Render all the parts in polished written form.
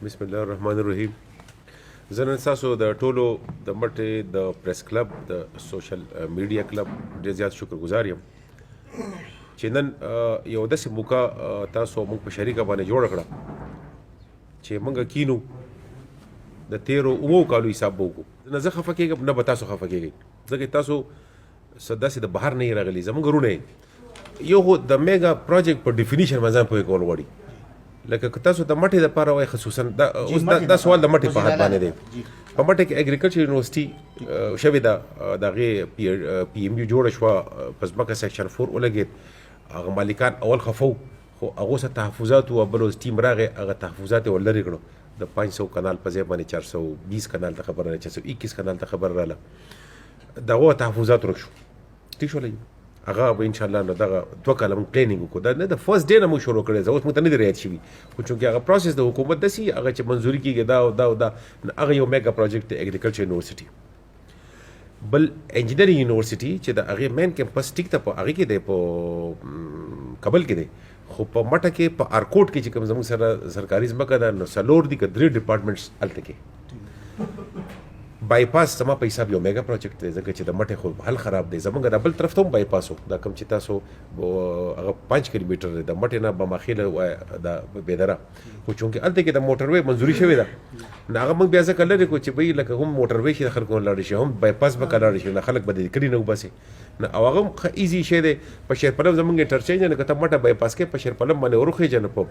بسم الله الرحمن الرحیم. زه نن ستاسو د ټولو د مټې د پریس کلب د سوشل میډیا کلب ډېر زیات شکرګزار یم چې نن یو داسې موقع تاسو موږ په شریکه باندې جوړه کړه چې موږ کینو د تیرو اوو کالو حساب به وکړو. نه زه خفه کېږم نه به تاسو خفه کېږئ، ځکه تاسو څه داسې د بهر نه یې راغلي، زموږ وروڼه یو خو د میګا پروجیکټ په ډیفینیشن باندې ځان پوهې کول غواړي. لکه که تاسو د مټې دپاره وایي خصوصا دا سوال د مټې په حد باندې دی. په مټې کې اګریکلچر یونیورسټي شوې ده، د هغې پی ایم یو جوړه شوه، په ځمکه سیکشن 4 ولګېد. هغه مالکان اول خفه وو، خو هغو څه تحفظات وو، بل ورځ ټیم راغی هغه تحفظات یې ور لرې کړو. د 500 کنال په ځای باندې 420 کنال ته خبره راله، 421 کنال ته خبره راله، د هغو تحفظات ورک شو. ټیک شولی هغه به انشاءالله نو دغه 2 کاله موږ پلانینګ وکړو. دا نه د فرست ډے نه موږ شروع کړی، زه اوس موږ ته نه دی رعایت شوي، خو چونکې هغه پروسس د حکومت داسې هغه چې منظوري کېږي دا او دا او دا، هغه یو میګا پروجیکټ دی اګریکلچر یونیورسټي. بل انجینرینګ یونیورسټي چې د هغې مین کیمپس ټیک ته په هغې کې دی، په کابل کې دی، خو په مټه کې په ارکوټ کې چې کوم زموږ سره سرکاري ځمکه ده نو 4 دي که 3 ډپارټمنټس هلته کې. بایپاس زما په حساب یو میګا پروجیکټ دی، ځکه چې د مټې خو حل خراب دی. زموږ د بل طرف ته هم بایپاس و، دا کوم چې تاسو هغه 5 کیلومیټر دی د مټې نه بماخیله وایه د بېدره، خو چونکې هلته کې د موټر وی منظوري شوې ده، نو هغه موږ بیا ځکه لرې کړو چې بهی لکه هم موټر وی شي د خلکو لاړ شي، هم بایپاس به که لاړ شي، نه خلک به د کلي نه وباسي نه. او هغه هم ښه ایزي شی دی. په شیرپلم زموږ انټرچینج نه که ته مټه بایپاس کې په شیرپلم باندې وروخېږه نو په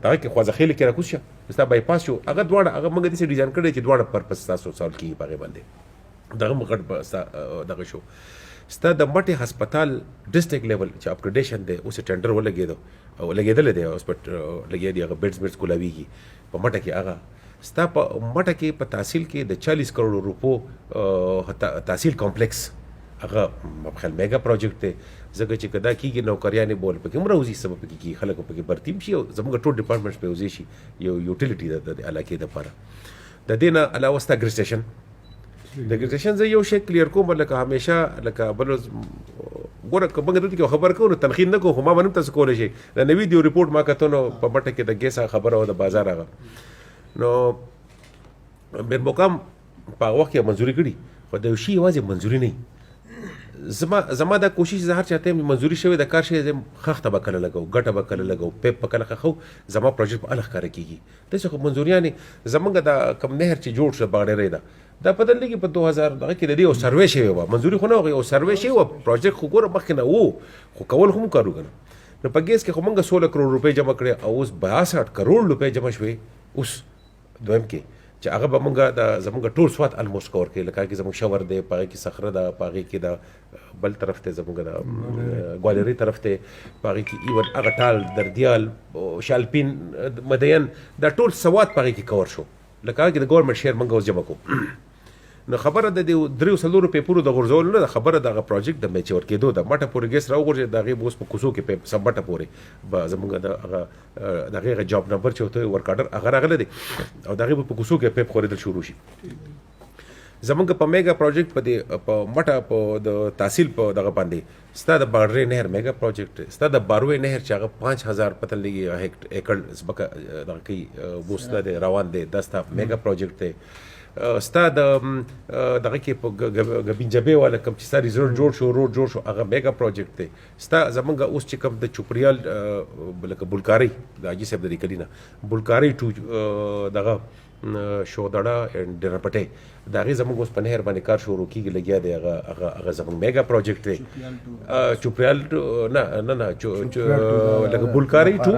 هغه کې خوازخیلې کې راکوز شه، ستا بایپاس شو. هغه دواړه هغه موږ داسې ډیزاین کړی چې دواړه پرپس ستاسو سالو کېږي په هغې باندې. دغه مغټ به ستا دغه شو. ستا د مټې هسپتال ډسټرکټ لیول چې اپګریډیشن دی، اوس ټینډر ولګېدو او لګېدلی دی، اوس په لګیا دي هغه بیډز کولاویږي په مټه کې. هغه ستا په مټه کې په تحصیل کې د 40 کروڑ روپو تحصیل کمپلیکس، هغه خیال میګا پروجیکټ دی، ځکه چې که دا کېږي نوکریانې بول پکې هم راوځي، څه به پکې کېږي، خلک پکې برتیم شي او زموږ ټول ډپارټمنټس پرې وځي شي، یو یوټیلیټي ده د علاقې دپاره. د دې نه علاوه ستا اګریسټیشن د اګریسټیشن زه یو شی کلیر کوم، لکه همیشه لکه بل ورځ ګوره که موږ دلته کې خبر کوو نو تنخین نه کوو، خو ما به هم تاسو کولی شئ. د نوي دیو رپورټ ما کتو نو په مټه کې د ګیس خبره وه د بازار هغه، نو میر مقام په هغه وخت کې منظوري کړي، خو د یو شي یوازې منظوري نه. زما دا کوشش زه هر چاته یم منظوري شوې د کار شی خښته به کله لګو، ګټه به کله لګو، پیپ به کله خښو، زما پروجیکټ په الګ ښکاره کېږي. داسې خو منظوریانې زموږ د کوم نهر چې جوړ شو باغډیری ده، دا په دلته کې په 2000 دغه کې د دې یو سروې شوې وه، منظوري خو نه وه، یو سروې شوې وه، پروجیکټ خو ګوره مخکې نه و، خو کول خو موږ کارو که نه. نو په ګیس کې خو موږ 16 کروڑ روپۍ جمع کړې او اوس 62 کروڑ روپۍ جمع شوې اوس دویم کې، چې هغه به موږ د زموږ ټول سوات الموسټ کور کړي. لکه کې زموږ شور دی، په هغې کې صخره ده، په هغې کې د بل طرف ته زموږ د ګوالري طرف ته، په هغې کې ایون هغه ټال دردیال شالپین مدین دا ټول سوات په هغې کې کور شو. لکه هغه کې د ګورنمنټ شیر موږ اوس جمع کوو. نو خبره د 3 پیپرو د غورځولو نه ده، خبره دغه پروجیکټ د میچور کېدو ده. مټه پورې ګیس راوغورځېد، د هغې به اوس په کوڅو کې سب مټه پورې به زموږ د هغې جاب نمبر چې ورته ورک آرډر هغه راغلی دی او د هغې به په کوڅو کې پیپ خورېدل شروع شي. زموږ په میګا پروجیکټ په دې په مټه په د تحصیل په دغه باندې ستا د باډرې نهر میګا پروجیکټ، ستا د باروی نهر چې هغه 5000 پتن لګي ایکړ ځمکه دغه کوي بوسته دی روان دی، دا ستا میګا پروجیکټ دی. ستا د دغه کې په ګبینجبې والا کوم چې ستا ریزورټ جوړ شو، روډ جوړ شو، هغه میګا پروجیکټ دی. ستا زموږ اوس چې کوم د چوپریال لکه بلکاري د حاجي صاحب د لیکلي نه بلکاري ټو دغه شودړه اینډ ډنرپټۍ، د هغې زموږ اوس په نهر باندې کار شروع کېږي، لګیا دی. هغه زموږ میګا پروجیکټ دی. چوپریال نه لکه بلکاري ټو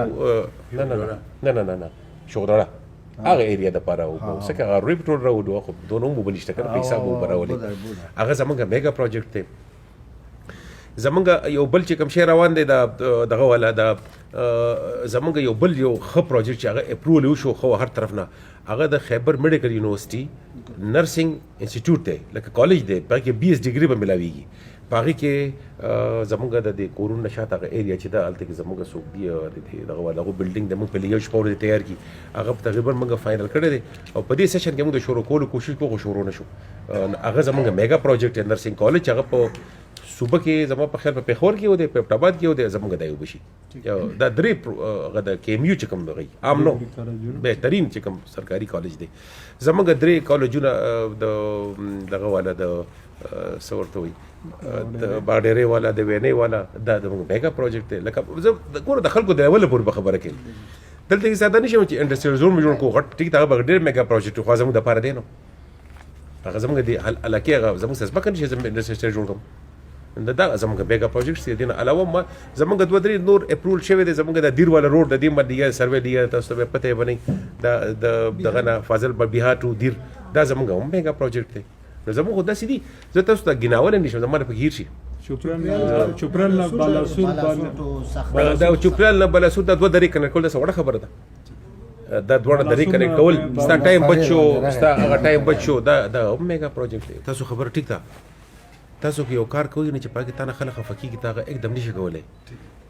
نه شودړه هغه ایریا دپاره و، ځکه هغه روی په ټول راوډو، خو دونه هم اوبه نشته که نه په حساب اوبه راولې، هغه زموږ میګا پروجیکټ دی. زموږ یو بل چې کوم شی روان دی دغه والا د زموږ یو بل یو ښه پروجیکټ چې هغه اپروول وشو خو هر طرف نه، هغه د خیبر میډیکل یونیورسټي نرسنګ انسټیټیوټ دی، لکه کالج دی، په هغې کې 20 ډګري به ملاویږي. په هغې کې زموږ د دې کورونو شاته هغه ایریا چې ده هلته کې زموږ څوک دي دغه والا هغه بلډینګ د موږ په یو شپه ورځې تیار کړي، هغه تقریبا موږ فاینل کړی دی او په دې سیشن کې موږ د شروع کولو کوشش کوو، خو شروع نه شو. هغه زموږ میګا پروجیکټ نرسنګ کالج هغه په صوبه کې زما په خیال په پېښور کې و دی، په ابټاباد کې و دی، زمونږ دا یو بشي دا درې هغه د کې ایم یو چې کوم دغه عام نو بهترین چې کوم سرکاري کالج دی. زمونږ درې کالجونه دغه والا د څه ورته وایي د باډېرې والا د وینۍ والا دا زمونږ میګا پروجیکټ دی. لکه زه ګوره د خلکو د لیوله پورې به خبره کوي. دلته کې ساده نشم چې انډسټریل زون مې جوړ کړو غټ ټیک هغه به ډېر میګا پروجیکټ خو زمونږ دپاره دی نو هغه زمونږ د علاقې هغه زمونږ څه ځمکه نشي انډسټریل جوړ کړم. دا زمونږ میګا پروجیکټس دي. نه علاوه ما زمونږ دوه درې نور اپروول شوی دی. زمونږ د دیر والا روډ د دې باندې سروې دی تاسو ته پته بنئ د دغه نه فاضل بهار ټو دیر دا زمونږ هم میګا پروجیکټ دی. نو زمونږ خو داسې دي زه تاسو ته ګناولی نشم زما نه پکې هیر شي. چوپرل نه بالاسود دا چوپرل نه بالاسود دا دوه درې کنیکټ کول دا څه وړه خبره ده. دا دواړه درې کنیکټ کول ستا ټایم بچ شو ستا هغه ټایم بچ شو دا هم میګا پروجیکټ دی. تاسو خبره ټیک ده. تاسو کې یو کار کوئ نه چې پاکستان خلک خفه کېږي تا هغه एकदम نشي کولی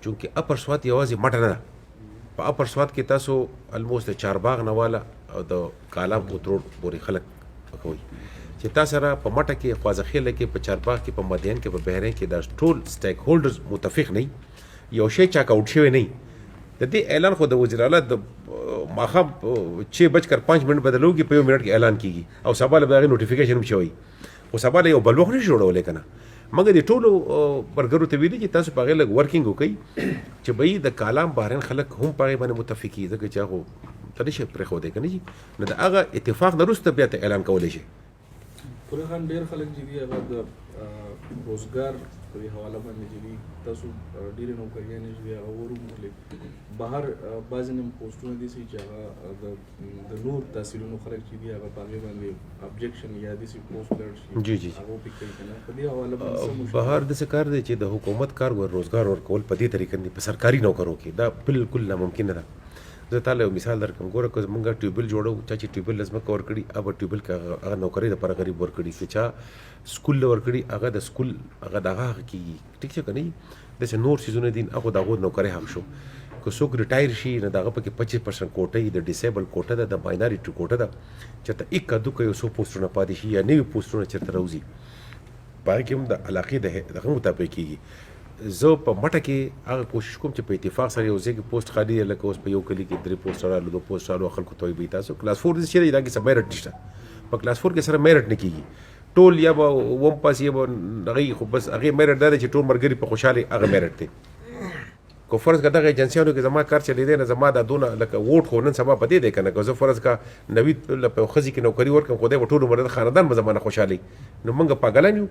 چونکې اپر سوات یوازې مټه نه ده. په اپر سوات کې تاسو الموست د چارباغ نه والا او د کالام کوت روډ پورې خلک کوي چې تا سره په مټه کې خوازخیله کې په چارباغ کې په مدین کې په بحرین کې دا ټول سټیک هولډرز متفق نه یو شی چاک آؤٹ شوی نه. د دې اعلان خو د وزیر اعلی د ماښام 6:05 بدلوږي په 1 منټ کې اعلان کیږي او سبا له هغې نوټیفیکیشن هم شوی خو سبا له یو بل وخت نشي جوړولی که نه. مګر د ټولو برګرو ته ویلي چې تاسو په هغې لږ ورکینګ وکئ چې بهی د کالام بحرین خلک هم په هغې باندې متفق وي ځکه چې هغه ته نشي پرېښودی که نه جي نو د هغه اتفاق نه وروسته بیا ته اعلان کولی شي. پوره خان ډېر خلک چې دي هغه د روزګار په دې حواله باندې چې دي تاسو ډېرې نوکریانې چې دي هغه ورومغلې بهر بعضې نیم پوسټونه دي چې هغه د نور تحصیلونو خلک چې دي هغه په هغې باندې ابجیکشن یا داسې پوسټ لړ شي هغه پې کوي که نه په دې حواله باندې بهر داسې کار دی چې د حکومت کار روزګار ورکول په دې طریقه نه په سرکاري نوکرو کې دا بالکل ناممکنه ده. زه تا له یو مثال درکړم ګوره که زمونږ ټیوبل جوړو چا چې ټیوبل له ځمکه ورکړي هغه ټیوبل که هغه نوکرۍ دپاره غریب ورکړي که چا سکول له ورکړي هغه د سکول هغه د هغه حق کېږي ټیک چې که نه داسې نور څیزونه دي هغو د هغو نوکرۍ حق شو. که څوک ریټایر شي نو د هغه پکې 25% کوټه د ډیسیبل کوټه ده د ماینارټي کوټه ده چېرته اکا دوکه یو څو پوسټونه پاتې شي یا نوي پوسټونه چېرته راوځي په هغې کې هم د علاقې د هغه مطابق کېږي. زه په مټه کې هغه کوشش کوم چې په اتفاق سره یو ځای کې پوسټ خالي دی لکه اوس په یو کلي کې 3 پوسټ راغلو 2 پوسټ راغلو خلکو ته وایي تاسو کلاس 4 داسې چې دی دا کې څه میرټ نشته په کلاس 4 کې سره میرټ نه کېږي ټول یا به وم پاس یا به هغې خو بس هغې میرټ دا دی چې ټول ملګري په خوشحالۍ هغه میرټ دی. که فرض که دغه ایجنسیانو کې زما کار چلېدی نه زما دا دونه لکه ووټ خو نن سبا په دې دی که نه که زه فرض که نوید په ښځې کې نوکري ورکړم خو دی به ټول عمر د خاندان به زما نه خوشحالۍ نو موږ پاګلان یو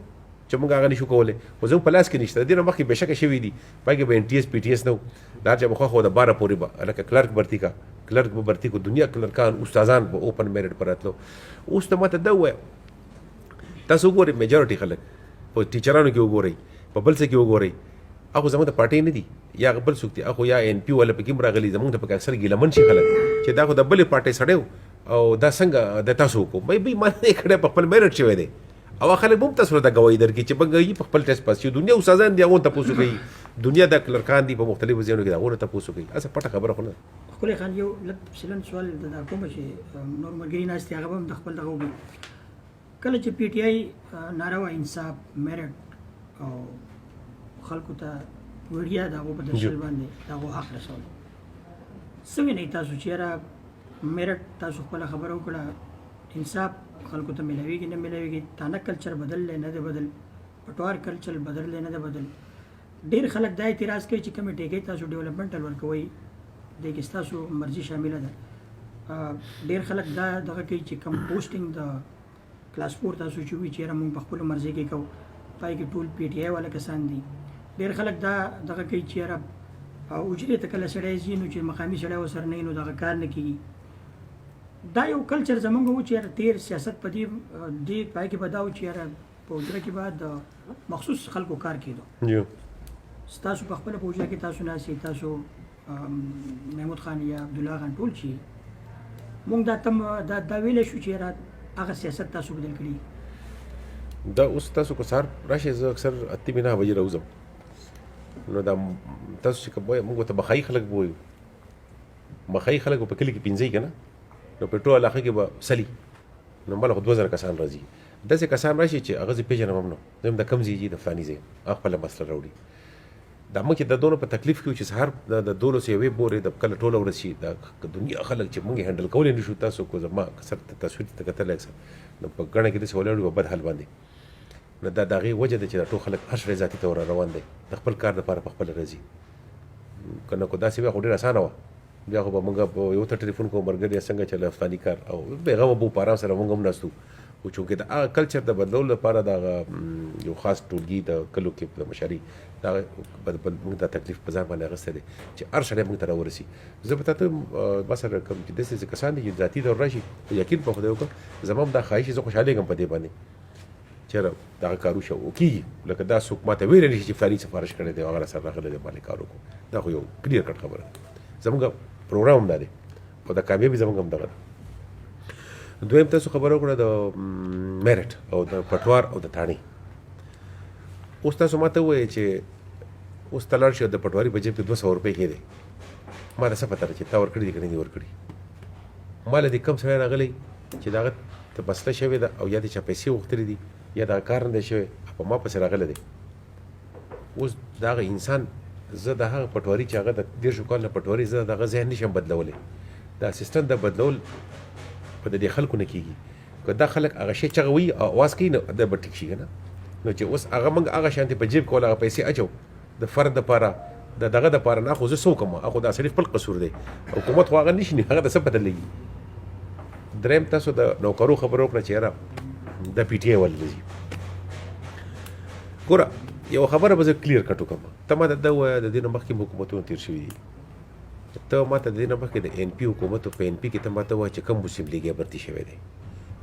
چې موږ هغه نشو کولی خو زموږ په لاس کې نشته د دې نه مخکې بېشکه شوي دي په هغې به NTS PTS نه و د هر چا به خوښ و د 12 پورې به لکه کلرک برتي کا کلرک به برتي کو دنیا کلرکان استادان به اوپن میرټ پر راتلو. اوس ته ماته دا ووایه تاسو وګورئ میجورټي خلک په ټیچرانو کې وګورئ په بل څه کې وګورئ هغه زموږ د پارټۍ نه دي یا هغه بل څوک دي هغه یا NP والا پکې هم راغلي زموږ ته پکې اکثر ګیلمن شي خلک چې دا خو د بلې پارټۍ سړی و او دا څنګه د تاسو وکړو بی ما نه یې کړی په خپل میرټ شوی دی او خلک به هم تاسو ته ګواهي درکړي چې بګ په خپل ټیسټ پاس شي. دنیا استادان دي هغو ته تپوس کوي دنیا د کلرکان دي په مختلفو ځایونو کې د هغو نه تپوس کوي هسې پټه خبره خو نه ده. ښکلی خان یو لږ تفصیلا سوال دا کوم چې نور ملګري ناست دي هغه به هم د خپل دغه وکړي کله چې PTI ناروا انصاف میرټ او خلکو ته وړیا د هغو په درشل باندې د هغو حق رسول څه وینئ تاسو چې یاره میرټ تاسو خپله خبره وکړه انصاف خلکو ته ملاویږي نه ملاویږي تانه کلچر بدل دی نه دی بدل پټوار کلچر بدل دی نه دی بدل. ډېر خلک دا اعتراض کوي چې کومې ټیکۍ تاسو ډیولپمنټل ورکوئ دې کې ستاسو مرضي شامله ده. ډېر خلک دا دغه کوي چې کوم پوسټینګ د کلاس 4 تاسو چې وي چې یاره موږ په خپلو مرضۍ کې کوو پای کې ټول PTI والا کسان دي. ډېر خلک دا دغه کوي چې یاره اجرې ته کله سړی ځي نو چې مقامي سړی ورسره نه وي نو دغه کار نه کېږي. دا یو کلچر زمونږ و چې یاره تیر سیاست په دې پای کې به دا و چې یاره په حجره کې به د مخصوص خلکو کار کېدو ستاسو په خپله په حجره کې تاسو ناستئ تاسو محمود خان یا عبدالله خان ټول چې مونږ دا ویلی شو چې یاره هغه سیاست تاسو بدل کړي. دا اوس تاسو که سهار راشئ زه اکثر 8-9 بجې راوځم نو دا تاسو چې کوم وایه موږ ورته مخایي خلک به وایو مخایي خلک په کلي کې پنځئ که نه نو په ټول علاقه کې به سلي نو ماله خو 2000 کسان راځي داسې کسان راشي چې هغه زه پېژنم هم نه زه د کوم ځای دي د فلاني ځای هغه خپله مسله راوړي دا موږ چې د دونه په تکلیف کې چې سهار د 12 پورې د کله ټوله ورځ شي د دنیا خلک چې موږ هینډل کولی نه شو تاسو کو زما اکثر تصویر ته کتلی اکثر نو په ګڼه کې داسې ولاړ وي په بد حال باندې نو دا د هغې وجه ده چې دا ټول خلک هر شی ذاتي ته ور روان دی د خپل کار دپاره په خپله راځي که نه کو داسې وی خو ډېره اسانه وه بیا خو به موږ یو ته ټلیفون کوو ملګري څنګه چله فلاني کار او بېغمه به په آرام سره موږ هم ناستو خو چونکې د هغه کلچر د بدلولو لپاره د یو خاص ټولګي د کلو کې د مشري دا موږ دا تکلیف په ځان باندې اخیستی دی چې هر سړی موږ ته راورسي زه به تاته مثلا کوم چې داسې کسان دي چې ذاتي ډول راشي یقین په خدای وکړه زما هم دا خواهش زه خوشحالېږم په دې باندې چېرې دغه کار وشو کېږي لکه دا څوک ماته ویلی نه شي چې فلاني سفارش کړی دی هغه راسره راغلی دی باندې کار وکړو دا خو یو کلیر کټ خبره ده زموږ پروګرام هم دا دی او د کامیابي زموږ هم دغه ده دویم تاسو خبره وکړه د میرټ او د پټوار او د تاڼې اوس تاسو ماته ووایئ چې اوس ته لاړ شي د پټواري په جیب کې 200 روپۍ کې دی ما ته څه پته ده چې تا ورکړي دي که نه دي ورکړي ما له دې کم سړی راغلی چې د هغه ته مسله شوې ده او یا د چا پیسې غوښتلې دي یا دغه کار نه دی شوی په ما پسې راغلی دی اوس د هغه انسان زه د هغه پټواري چې هغه د 10 کال نه پټواري زه د هغه ذهن نشم بدلولی دا سیسټم د بدلول په د دې خلکو نه کېږي که دا خلک هغه شی چغه وي او اواز کوي نو دا به ټیک شي که نه نو چې اوس هغه موږ هغه شانتې په جیب کول هغه پیسې اچو د فرد دپاره د دغه دپاره نه خو زه څه وکړم هغه خو دا سړي خپل قصور دی حکومت خو هغه نه شي هغه د څه پته لګي دریم تاسو د نوکرو خبره وکړه چې یاره د پی ټي آی ولې ځي ګوره یو خبره به زه کلیر کټ وکړم ته ماته دا ووایه د دې نه مخکې حکومتونه تېر شوي دي ته ماته د دې نه مخکې د ان پي حکومت په ان پي کې ته ماته ووایه چې کوم مسلم لیګ برتي شوی دی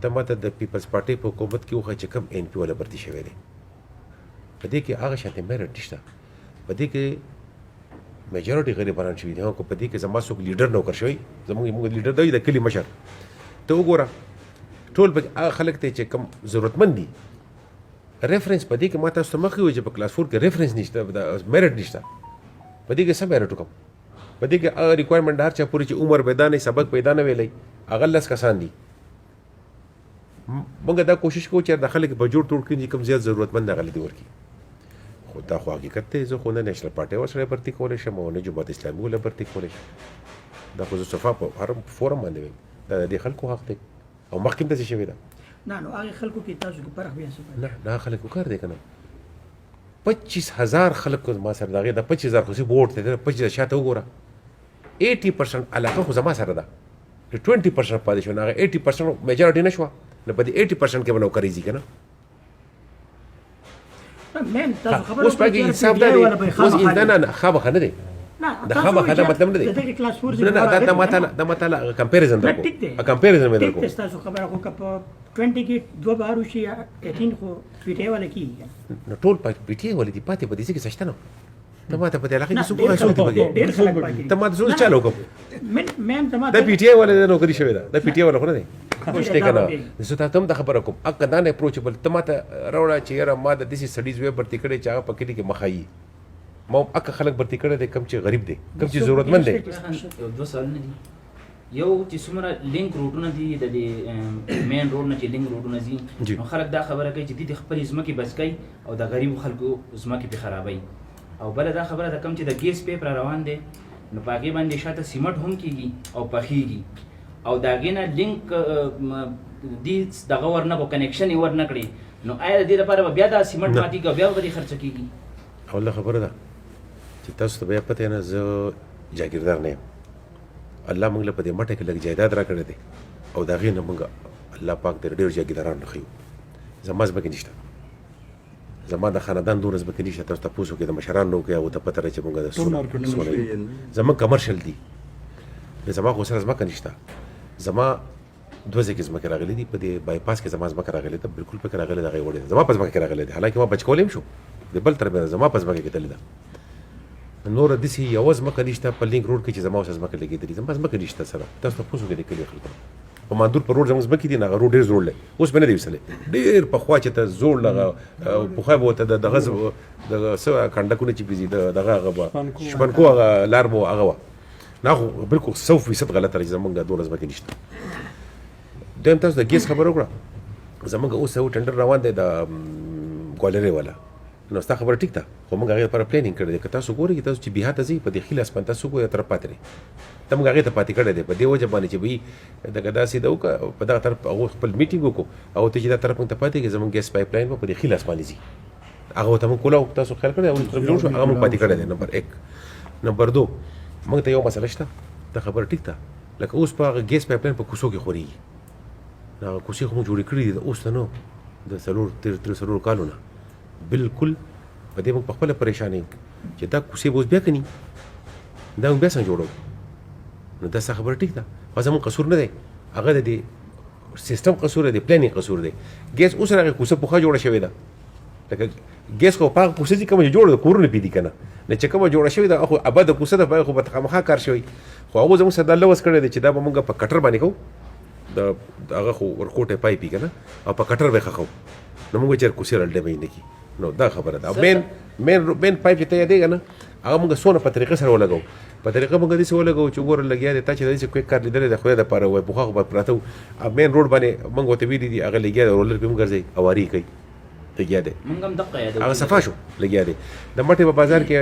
ته ماته د پیپلز پارټۍ په حکومت کې وښایه چې کوم ان پي والا برتي شوی دی په دې کې هغه شانتې میرټ نشته په دې کې میجورټي غریبان شوي دي خو په دې کې زما څوک لیډر نوکر شوی زموږ لیډر دی د کلي مشر ته وګوره ټول به هغه خلک دی چې کوم ضرورتمند دي ریفرنس په دې کې ما تاسو ته مخکې وایي چې په کلاس 4 کې ریفرنس نشته میرټ نشته په دې کې څه میرټ وکړم په دې کې هغه ریکوایرمنټ هر چا پورې چې عمر پیدا نه سبق پیدا نه ویلی هغه 10 کسان دي موږ دا کوشش کوو چې د خلک په جوړ ټوړ کړي کوم زیات ضرورتمند هغه دي ورکړي خو دا خو حقیقت دی زه خو نه نیشنل پارټۍ ورسره برتي کولی شم او نه جماعت اسلامي ورله برتي کولی شم دا خو زه صفا په هر فورم باندې وایم دا د دې خلکو حق دی او مخکې هم داسې شوې ده نه نو هغې خلکو کې تاسو کې فرق بیا څه نه دا خلکو کار دی که نه 25,000 خلک ما سره د هغې د 25,000 خو صرف ووټ دی 25,000 شاته وګوره 80% علاقه خو زما سره ده د 20% پاتې شو نه هغه 80% میجورټي نه شوه نو په دې 80% کې به نوکري ځي که نه اوس پکې انصاف دا دی اوس نه خامخا نه دی د خامخا دا مطلب نه دی نه دا ماته کمپیریزن درکو کمپیریزن مې درکو تاسو خبره خو که په 20 کې 2 بار وشي 18 خو پی ټی آی والا کېږي نو ټول پی ټي آی والې دي پاتې په دې کې سشته نه ته ماته په دې علاقه کې څوک راځي ډېر خلک پاتې ته ماته زوړ چالو کوم مېم ته دا پی ټي آی والے د نوکري شوی دا د پی ټي آی والا خو نه دی خوشته کنه زه ته هم د خبره کوم اګه دا نه اپروچبل ته ماته راوړه چې یاره ما د دې سټډیز وی برتي کړي چې هغه په کلی کې مخایي ما اګه خلک برتي کړي دي کم چې غریب دي کم چې ضرورتمند دي دوه سوال نه دي یو چې څومره لینک روډونه دي د مین روډ نه چې لینک روډونه دي نو خلک دا خبره کوي چې د خپل ځمکې بس کوي او د غریب خلکو ځمکې په خرابوي او بل دا خبره د کم چې د ګیس پیپ را روان دي نو پاګې باندې شاته سیمټ هم کیږي او پخېږي او دا غینه لینک دې دغه ورنه کو کنیکشن یې ورنه کړي نو آیا د دې لپاره بیا دا سیمټ ماتي کو بیا به خرچ کیږي اوله خبره ده چې تاسو ته بیا پته نه زه جاګیردار نه یم الله موږ له په دې مټه کې لږ جایداد را کړی دی او د هغې نه موږ الله پاک د ډېر جاګیرداران راښیو زما ځمکې نشته زما د خاندان دومره ځمکې نشته تاسو تپوس وکړئ د مشرانو وکړئ او ته پته راشي موږ زموږ کمرشل دي زما خو سره ځمکه نشته زما 2 ځکه ځمکې راغلي دي په دې بایپاس کې زما ځمکه راغلې ده بالکل پکې راغلې ده هغې وړې ده زما په ځمکه کې راغلې ده حالانکې ما بچ کولی هم شو د بل طرف زما په ځمکه کې تللې ده نوره داسې یوه ځمکه نشته په لینک روډ کې چې زما اوس ځمکه لګېدلې زما ځمکه نشته سره تاسو تپوس وکړئ د کلي خلکو په ماندور پر روډ زموږ ځمکې دي نه هغه روډ ډېر زوړ دی اوس مې نه دی ویسلی ډېر پخوا چې ته زوړ هغه پخوا به ورته دغه څه کنډکونه چې پېځي دغه هغه به شپنکو هغه لار به هغه وه نه خو بالکل 100% غلطه ده چې زموږ دا دومره ځمکې نشته دویم تاسو د ګیس خبره وکړه زمونږ اوس یو ټنډر روان دی د ګوالرۍ والا نو ستا خبره ټیک ده خو موږ هغې لپاره پلانینګ کړی دی که تاسو ګورئ چې تاسو چې بیها ته ځئ په دې خیل اسمان تاسو ګورئ طرف پاتې دی ته موږ هغې ته پاتې کړی دی په دې وجه باندې چې بهی دغه داسې ده وکړه په دغه طرف هغو خپل میټینګ وکړو او ته چې دا طرف موږ ته پاتې کړې زموږ ګیس پایپ لاین به په دې خیل اسماني ځي هغه ته موږ کولاو تاسو خیال کړی هغه طرف جوړ شو هغه موږ پاتې کړی دی نمبر 1 نمبر 2 موږ ته یو مسله شته دا خبره ټیک ده لکه اوس په هغه ګیس پایپ لاین په کوڅو کې خورېږي هغه کوڅې خو موږ جوړې کړي دي اوس ته نو د څلور کالو نه بالکل په دې موږ په خپله پریشانه یو چې دا کوڅې به اوس بیا کني دا موږ بیا څنګه جوړو نو دا څه خبره ټیک ده خو زموږ قصور نه دی هغه د دې سیستم قصور دی پلانینګ قصور دی ګیس اوس هغه کوڅه پخوا جوړه شوې ده لکه ګیس خو په هغه کوڅه چې کومه جوړه ده کورونه پې دي که نه نه چې کومه جوړه شوې ده خو ابده کوڅه ده په هغه خو به خامخا کار شوی خو هغو زموږ سره دا لوس کړی دی چې دا به مونږ په کټر باندې کوو د هغه خو ورکوټی پایپ که نه او په کټر به یې ښخوو نو مونږ چېرې کوڅې رالډې به یې نه کړي نو دا خبره ده مین پایپ چې ته یادېږه نه هغه مونږ څونه په طریقه سره ولګوو په طریقه مونږ داسې ولګوو چې وګوره لګیا دی تا چې داسې کویک کار لیدلی د خدای دپاره وایي پخوا خو به پراته وو مین روډ باندې مونږ ورته ویلي دي هغه لګیا دی رولر پې مونږ ګرځوي اواري کوي لګیا دی هغه صفا شو لګیا دی د مټې په بازار کې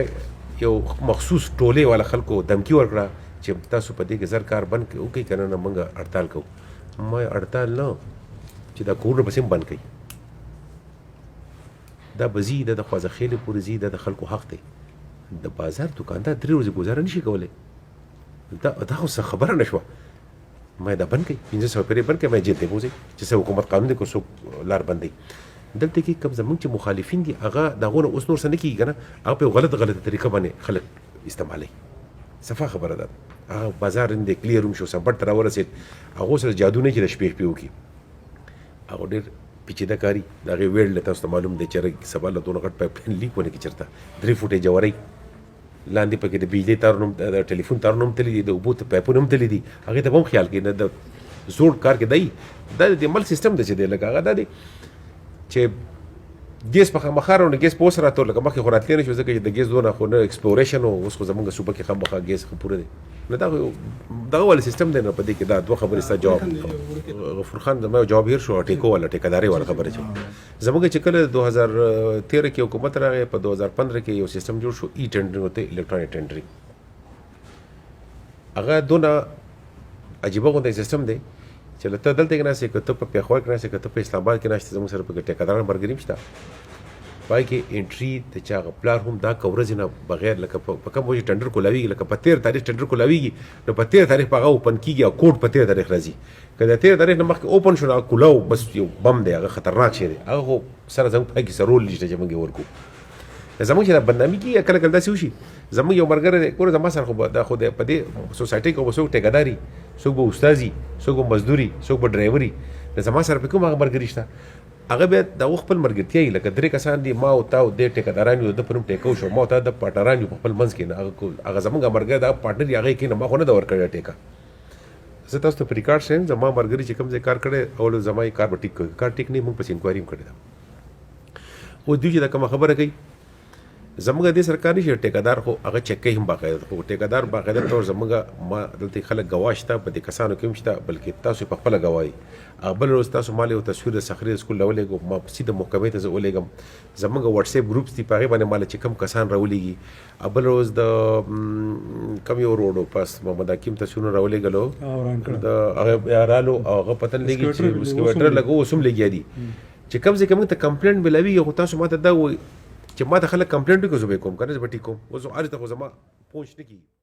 یو مخصوص ټولې والا خلکو دمکي ورکړه چې تاسو په دې کې زر کار بند وکړئ که نه مونږ هړتال کوو ما هړتال نه چې دا کورونه پسې هم بند کړئ دا به ځي دا د خوازخیلې پورې ځي دا د خلکو حق دی د بازار دوکاندار 3 ورځې ګزاره نشي کولی دا خو څه خبره نه شوه ما دا بند کړئ 1500 پیرې بند کړئ ما جیل ته بوځئ چې څه حکومت قانون دی که څوک لار بندوي دلته کې کوم زموږ چې مخالفین دي هغه د هغو نه اوس نور څه نه کېږي که نه هغه په غلطه طریقه باندې خلک استعمالوي صفا خبره ده هغه بازار دی کلیر هم شو سمبټ ته راورسېد هغو سره جادو نه چې د شپې وکړي هغه ډېر پیچیده کاري د هغې ویړ له تاسو ته معلوم دی چې سبا له دونه غټ پایپ لاین لیک ونه کړي چېرته 3 فوټې جوړی لاندې پکې د بجلۍ تارونه هم د ټلیفون تارونه هم تللي دي د اوبو پایپونه هم تللي دي هغې ته به هم خیال کوي نه د زوړ کار کې دی دا د مل سیستم دی چې دی لکه هغه دا دی چې ګیس په خامخا راوړو ګیس په اوس راته لکه مخکې خو راتلی نه شو ځکه چې د ګیس دونه خو نه ایکسپلوریشن او اوس خو زموږ صوبه کې خامخا ګیس خو پوره دی نو دا دغه والا سیستم دی نو په دې کې دا 2 خبرې ستا جواب غفور خان زما جواب هیر شو ټیکو والا ټیکداري والا خبره چې زموږ چې کله 2013 کې حکومت راغی په 2015 کې یو سیستم جوړ شو ای ټینډرینګ ته الکترونیک ټینډرینګ هغه دونه عجیبه غونډه سیستم دی چې لته دلته کې ناستې که ته په پېښور کې ناستې که ته په اسلام آباد کې ناستې زموږ سره پکې ټیکداران ملګري هم شته پای کې انټري د چا هغه پلار هم دا که ورځې نه بغیر لکه په کوم وجه ټنډر کولاویږي لکه په 13 تاریخ ټنډر کولاویږي نو په 13 تاریخ په هغه اوپن کېږي او کوډ په 13 تاریخ راځي که د 13 تاریخ نه مخکې اوپن شو نو کولاو بس یو بم دی هغه خطرناک شی دی هغه خو سره زموږ په کې سره رول نشته چې موږ یې ورکو زموږ چې دا بدنامي کېږي کله کله داسې وشي زموږ یو ملګری دی ګوره زما سره خو دا خو د په دې سوسایټۍ کې به څوک ټیکداري څوک به استازي څوک به مزدوري څوک به ډرایوري د زما سره په کوم هغه ملګري شته هغه بیا د هغو خپل ملګرتیا یي لکه 3 کسان دي ما او تا او دې ټیکداران یو د پر هم ټیکو شو ما او تا د پاټران یو په خپل منځ کې نه هغه زموږ ملګری دا پارټنر یې هغې کې نه ما خو نه ده ورکړی ټیکه زه تاسو ته په ریکارډ شیم زما ملګري چې کوم ځای کار کړی اول زما یې کار به ټیک کوي کار ټیک نه موږ پسې انکوایري هم کړې ده اوس دوی چې دا کومه خبره کوي زموږ دې سرکار نشي ټیکدار خو هغه چک کوي هم باقاعده خو ټیکدار باقاعده طور زموږ ما دلته خلک ګواه شته په دې کسانو کې هم شته بلکې تاسو په خپله ګواهي بل روز تاسو ما له یو تصویر د صخرې سکول راولېږو ما سیده محکمې ته زه ولېږم زموږ وټساپ ګروپس دي په هغې باندې ما له چې کوم کسان راولېږي بل روز د کم یو روډو پاس محمد حکیم تصویرونه راولېږلو د هغه رالو او هغه پته نه لګي چې مسکویټر لګو اوس هم لګیا دي چې کوم ځای کې موږ ته کمپلینټ ملاویږي خو تاسو ما ته دا وایي چې ما ته خلک کمپلینټ وکړي زه به یې کوم که نه زه به ټیک کوم اوس هر ته خو زما پوچ نه کېږي